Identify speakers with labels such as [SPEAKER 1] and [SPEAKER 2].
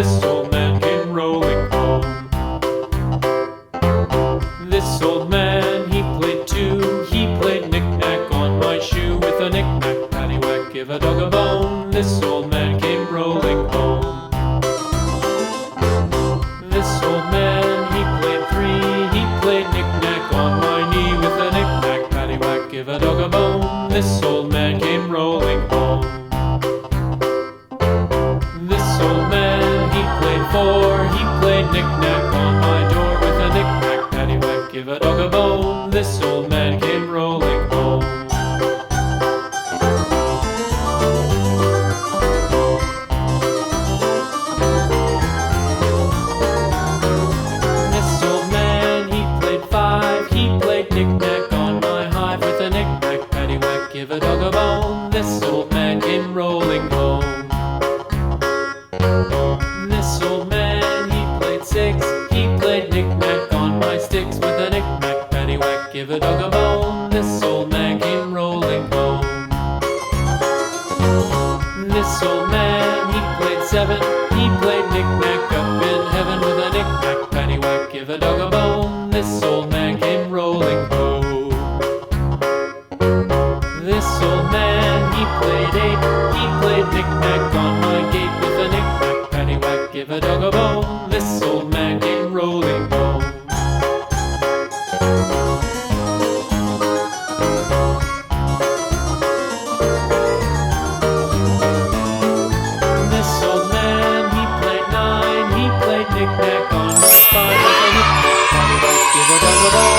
[SPEAKER 1] this old man came rolling home. This old man, he played too. He played knick-knack on my shoe. With a knick-knack, paddywhack, give a dog a bone. This old man came rolling home. This old man, he played three. He played knick-knack on my knee. With a knick-knack, paddywhack, give a dog a bone. This old man came rolling home. This old man, he played four. He played knick-knack on my door. With a knick-knack, paddywhack, give a dog a bone. This old man came rolling home. This old man, he played five. He played knick-knack on my hive. With a knick-knack, paddywhack, give a dog a bone. This old man came rolling home. This old man, he played six. He played knick-knack on my sticks. With a knick-knack, paddywhack, give a dog a bone. This old man came rolling home. This old man, he played seven. He played knick-knack up in heaven. With a knick-knack, paddywhack, give a dog a bone. This old man came rolling home. This old man, he played eight. He played knick-knack on my gate. With a knick-knack, paddywhack, give a dog a bone. This old man came rolling home. This old man, he played nine. He played knick-knack on my spine. With a knick-knack, paddywhack, give a dog a bone.